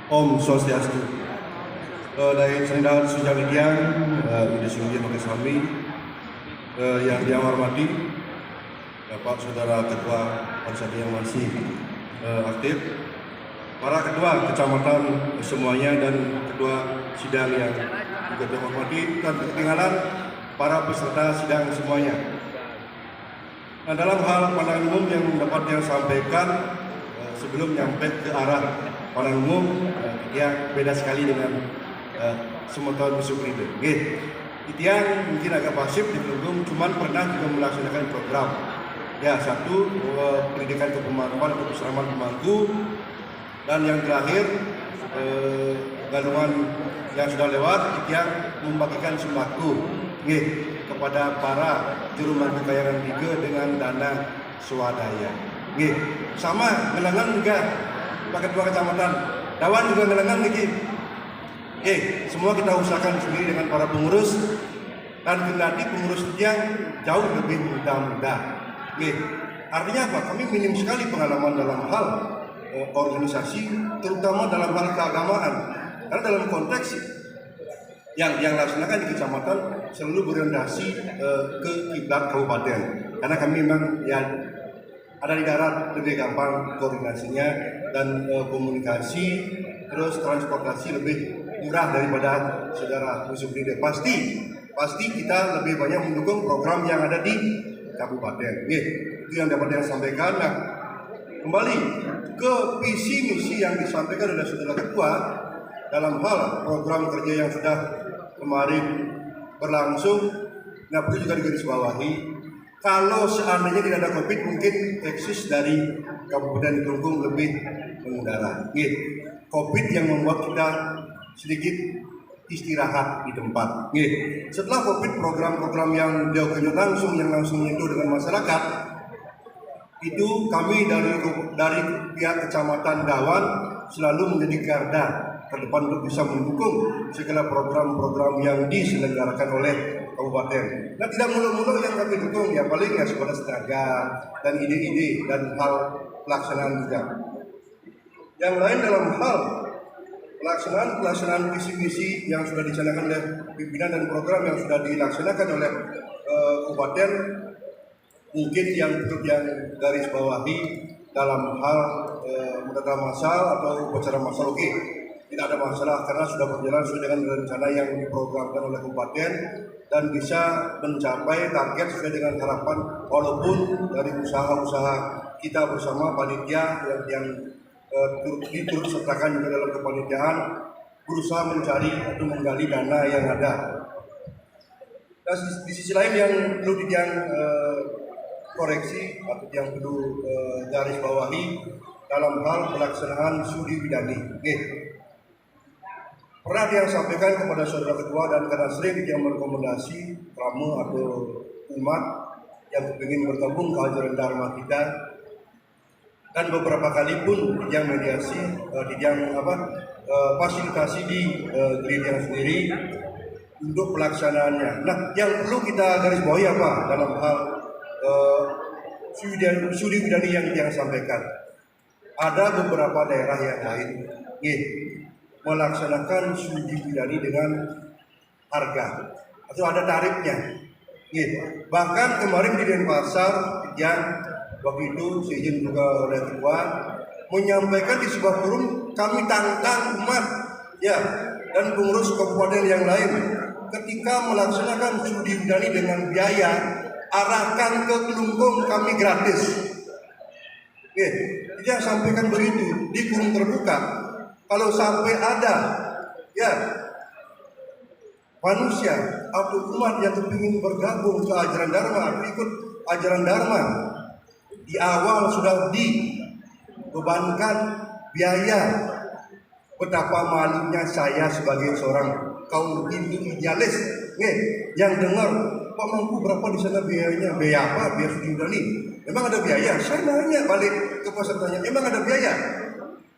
Om Swastiastu. Dari Sendawan Sujalidian, Ida Singgian Makasami, yang dia hormati Bapak Saudara Ketua Pansadi yang masih aktif, para ketua kecamatan semuanya dan ketua sidang yang juga dihormati, dan ketinggalan para peserta sidang semuanya. Nah, dalam hal pandangan umum yang dapat dia sampaikan sebelum nyampe ke arah pandangan umum, dia beda sekali dengan semua tahun musuh leader. Itian mungkin agak pasif di Kelungkung, cuman pernah juga melaksanakan program. Ya, satu pendidikan kepemangkuan atau keselamatan pemangku, dan yang terakhir galungan yang sudah lewat, Itian membagikan sembako kepada para juru mangku kayangan 3 dengan dana swadaya. Sama ngelangan juga Pak Ketua Kecamatan, Dawan juga ngelangan niki. Semua kita usahakan sendiri dengan para pengurus, dan kendati pengurus yang jauh lebih muda-muda. Artinya apa? Kami minim sekali pengalaman dalam hal organisasi, terutama dalam hal keagamaan. Karena dalam konteks yang laksanakan di kecamatan selalu berorientasi ke kiblat kabupaten. Karena kami memang ya ada di darat, lebih gampang koordinasinya dan komunikasi, terus transportasi lebih murah daripada saudara musuh leader. Pasti kita lebih banyak mendukung program yang ada di kabupaten. Itu yang dapat saya sampaikan. Nah, kembali ke visi misi yang disampaikan oleh saudara ketua dalam hal program kerja yang sudah kemarin berlangsung. Nah, perlu juga digarisbawahi, kalau seandainya tidak ada COVID, mungkin eksis dari Kabupaten Kelungkung lebih mengudara. COVID yang membuat kita sedikit istirahat di tempat. Setelah COVID, program-program yang dilakukan yang langsung menyentuh dengan masyarakat, itu kami dari pihak Kecamatan Dawan selalu menjadi garda terdepan untuk bisa mendukung segala program-program yang diselenggarakan oleh kabupaten. Nah, tidak mulu-mulu yang kami dukung, ya paling ya sebatas tenaga dan ide-ide dan hal pelaksanaan juga. Yang lain dalam hal pelaksanaan visi-misi yang sudah dicanangkan oleh pimpinan dan program yang sudah dilaksanakan oleh kabupaten, mungkin yang garis bawahi dalam hal menata masal atau upacara masal, tidak ada masalah karena sudah berjalan sesuai dengan rencana yang diprogramkan oleh kabupaten dan bisa mencapai target sesuai dengan harapan, walaupun dari usaha-usaha kita bersama panitia yang diturut sertakan juga dalam kepanitiaan berusaha mencari atau menggali dana yang ada. Dan di sisi lain yang perlu koreksi atau yang perlu garis bawahi dalam hal pelaksanaan studi bidani. Pernah dia sampaikan kepada saudara ketua, dan karena sering dia merekomendasi pramu atau umat yang ingin bergabung ke ajaran Dharma kita, dan beberapa kali pun yang mediasi, fasilitasi di gereja sendiri untuk pelaksanaannya. Nah, yang perlu kita garis bawahi apa dalam hal studi bidani yang dia sampaikan? Ada beberapa daerah yang lain melaksanakan studi bidani dengan harga atau ada tarifnya. Bahkan kemarin di Denpasar yang waktu itu seizin juga oleh ketua menyampaikan di sebuah forum, kami tantang umat dan pengurus kabupaten yang lain, ketika melaksanakan studi bidani dengan biaya, arahkan ke Kelungkung kami gratis. Dia sampaikan begitu di forum terbuka. Kalau sampai ada manusia atau umat yang ingin bergabung ke ajaran Dharma, ikut ajaran Dharma, di awal sudah dibebankan biaya. Betapa malunya saya sebagai seorang kaum Hindu idealis yang dengar, Pak Mangku berapa di sana biayanya? Biaya apa? Biaya studi bidani. Emang ada biaya? Saya nanya balik ke pesertanya, emang ada biaya?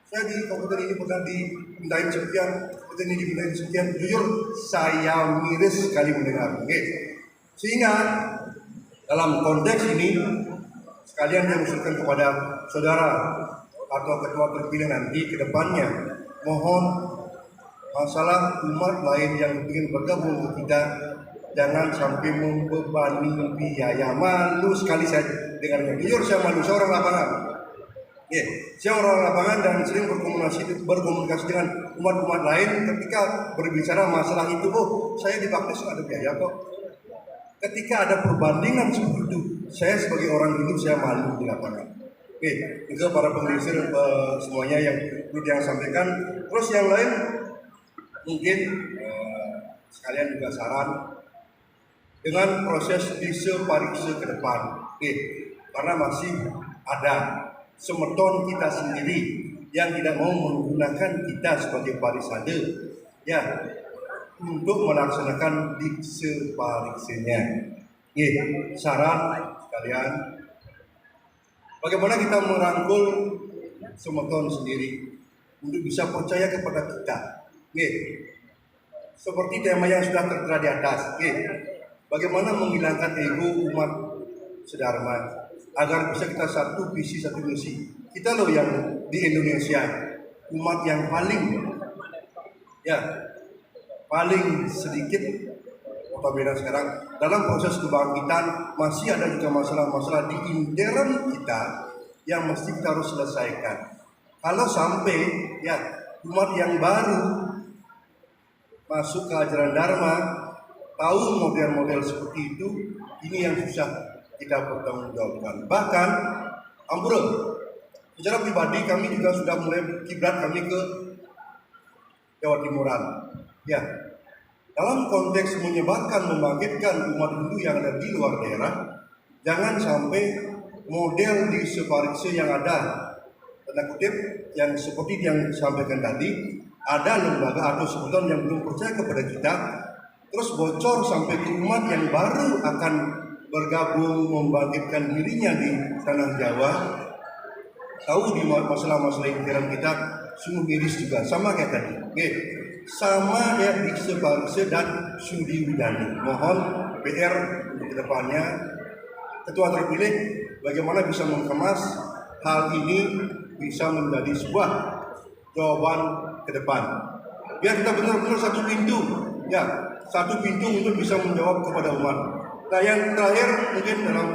Saya di kabupaten ini pernah dipindahin sekian, kabupaten ini dipindahin sekian. Jujur saya miris sekali mendengar. Sehingga dalam konteks ini sekalian yang usulkan kepada saudara atau ketua terpilih nanti ke depannya, mohon masalah umat lain yang ingin bergabung ke kita jangan sampai membebani biaya. Malu sekali saya dengarnya. Jujur saya malu, saya orang lapangan. Saya orang lapangan dan sering berkomunikasi dengan umat-umat lain. Ketika berbicara masalah itu, saya di Bakti ada biaya kok. Ketika ada perbandingan seperti itu, saya sebagai orang hidup saya malu di lapangan. Juga para pengisi semuanya yang perlu yang sampaikan. Terus yang lain mungkin sekalian juga saran dengan proses pariksa ke depan, karena masih ada semeton kita sendiri yang tidak mau menggunakan kita sebagai parisade, untuk melaksanakan pariksanya. Saran sekalian, bagaimana kita merangkul semeton sendiri untuk bisa percaya kepada kita. Seperti tema yang sudah tertera di atas, bagaimana menghilangkan ego umat sedharma agar bisa kita satu visi satu misi. Kita loh yang di Indonesia umat yang paling sedikit notabene sekarang dalam proses kebangkitan masih ada juga masalah-masalah di intern kita yang mesti kita harus selesaikan. Kalau sampai umat yang baru masuk ke ajaran Dharma tahu model-model seperti itu, ini yang susah kita pertanggungjawabkan. Bahkan ambrol secara pribadi kami juga sudah mulai kiblat kami ke Jawa Timuran. Dalam konteks menyebarkan, membangkitkan umat Hindu yang ada di luar daerah, jangan sampai model di separikse yang ada, tanda kutip, yang seperti yang disampaikan tadi, ada lembaga atau sebutkan yang belum percaya kepada kita, terus bocor sampai ke umat yang baru akan bergabung membangkitkan dirinya di tanah Jawa, tahu di masalah-masalah intern kita sungguh miris juga, sama kayak tadi. Sama di separikse dan Sudi Widani. Mohon PR untuk kedepannya, ketua terpilih bagaimana bisa mengemas hal ini bisa menjadi sebuah jawaban ke depan. Biar kita benar-benar satu pintu untuk bisa menjawab kepada umat. Nah, yang terakhir mungkin dalam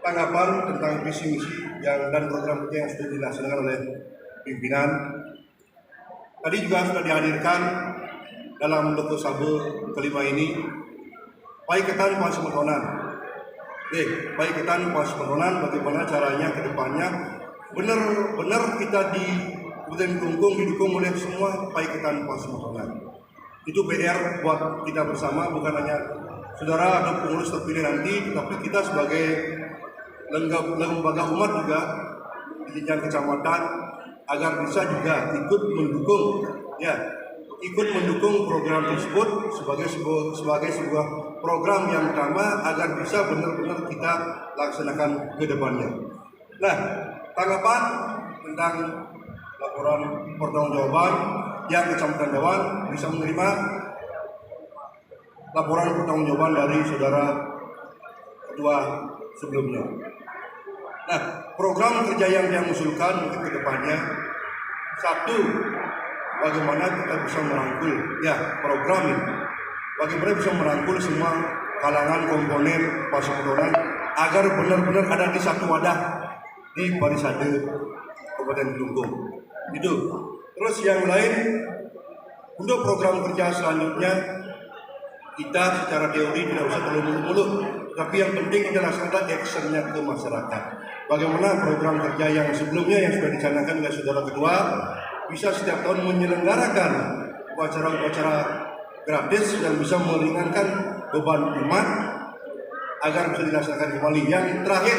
tanggapan tentang visi misi dan program kerja yang sudah dilaksanakan oleh pimpinan. Tadi juga sudah dihadirkan dalam Loko Sabe kelima ini Paiketan Pasemetonan. Paiketan Pasemetonan bagaimana caranya ke depannya benar-benar kita di Kabupaten Kelungkung didukung oleh semua Paiketan Pasemetonan. Itu PR buat kita bersama, bukan hanya saudara atau pengurus terpilih nanti, tapi kita sebagai lembaga umat juga di jenjang kecamatan agar bisa juga ikut mendukung program tersebut sebagai sebuah program yang utama agar bisa benar-benar kita laksanakan ke depannya. Nah, tanggapan tentang laporan pertanggungjawaban yang Kecamatan Dawan bisa menerima laporan pertanggungjawaban dari saudara ketua sebelumnya. Nah, program kerja yang dia usulkan untuk kedepannya, satu, bagaimana kita bisa merangkul program ini, bagaimana bisa merangkul semua kalangan komponen Pasemetonan agar benar-benar ada di satu wadah di Parisade Kabupaten Kelungkung. Itu. Terus yang lain untuk program kerja selanjutnya kita secara teori tidak usah terlalu muluk-muluk, tapi yang penting adalah actionnya ke masyarakat. Bagaimana program kerja yang sebelumnya yang sudah dicanangkan oleh saudara ketua bisa setiap tahun menyelenggarakan upacara-upacara gratis yang bisa meringankan beban umat agar bisa dilaksanakan kembali. Yang terakhir,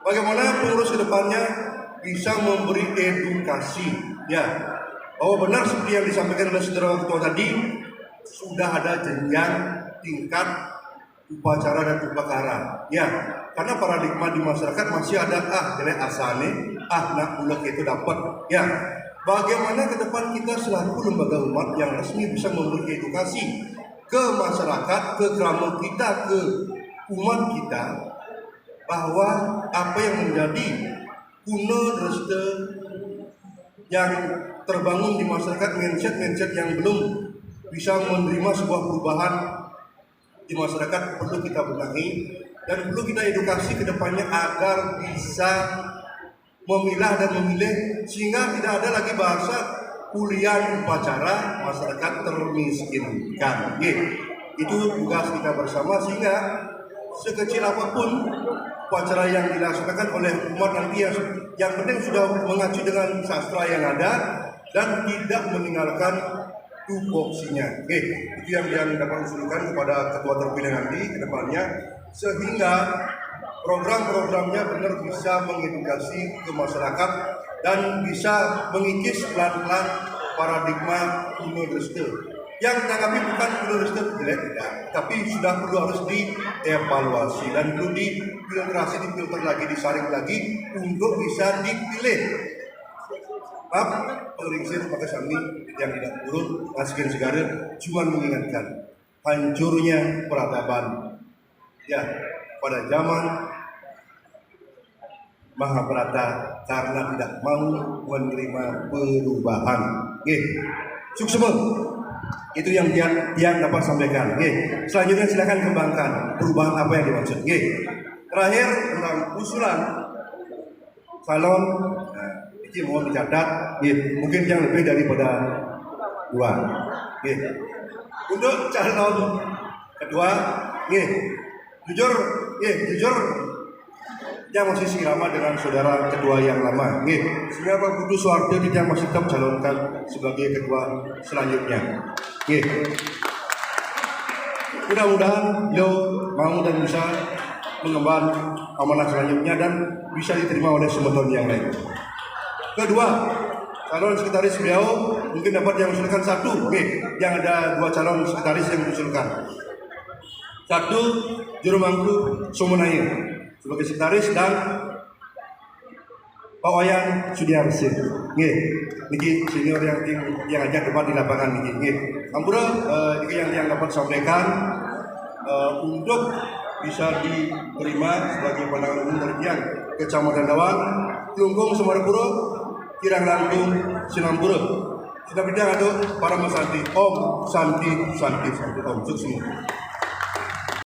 bagaimana pengurus kedepannya bisa memberi edukasi bahwa benar seperti yang disampaikan oleh saudara ketua tadi, sudah ada jenjang tingkat upacara dan upacara. Karena paradigma di masyarakat masih ada jelek asane, nak ulek itu dapat. Bagaimana ke depan kita selaku lembaga umat yang resmi bisa memberi edukasi ke masyarakat, ke keramah kita, ke umat kita, bahwa apa yang menjadi kuno dreste yang terbangun di masyarakat, mindset yang belum bisa menerima sebuah perubahan di masyarakat perlu kita benahi dan perlu kita edukasi ke depannya agar bisa memilah dan memilih sehingga tidak ada lagi bahasa kuliah upacara masyarakat termiskinkan. Itu tugas kita bersama sehingga sekecil apapun upacara yang dilaksanakan oleh umat nanti yang penting sudah mengacu dengan sastra yang ada dan tidak meninggalkan tupoksinya. Itu yang dapat usulkan kepada ketua terpilih nanti ke depannya sehingga program-programnya benar bisa mengedukasi ke masyarakat dan bisa mengikis pelan-pelan paradigma kuno dreste. Yang ditanggapi bukan kuno dreste jelek tidak, tapi sudah perlu harus dievaluasi dan perlu difiltrasi, difilter lagi, disaring lagi untuk bisa dipilih. Pengingsir pakai sami yang tidak turun ngasihkan segala cuma mengingatkan hancurnya peradaban ya pada zaman Mahabharata karena tidak mau menerima perubahan. Suksema itu yang dapat sampaikan. Selanjutnya silakan kembangkan perubahan apa yang dimaksud. Terakhir tentang usulan calon. Ini mohon dicatat, mungkin yang lebih daripada 2. Untuk calon kedua, jujur yang masih sirama dengan saudara kedua yang lama. Sehingga Pak Budi Soeharto tidak masih tetap calonkan sebagai ketua selanjutnya. Mudah-mudahan beliau mau dan bisa mengemban amanah selanjutnya dan bisa diterima oleh semeton yang lain. Kedua, calon sekretaris beliau mungkin dapat yang usulkan 1. Yang ada 2 calon sekretaris yang diusulkan. 1 Juru Mangku Somonaya sebagai sekretaris dan Pak Wayan Sudiarsi. Niki senior yang ajak debat di lapangan niki. Ampura ini yang dapat sampaikan untuk bisa diterima sebagai pandangan umum dari yang Kecamatan Dawang, Kelungkung Semarapura, Kirang Langgung Sinambura. Sudah bidang atau para Mas Santi, Om Santi Om Sukses.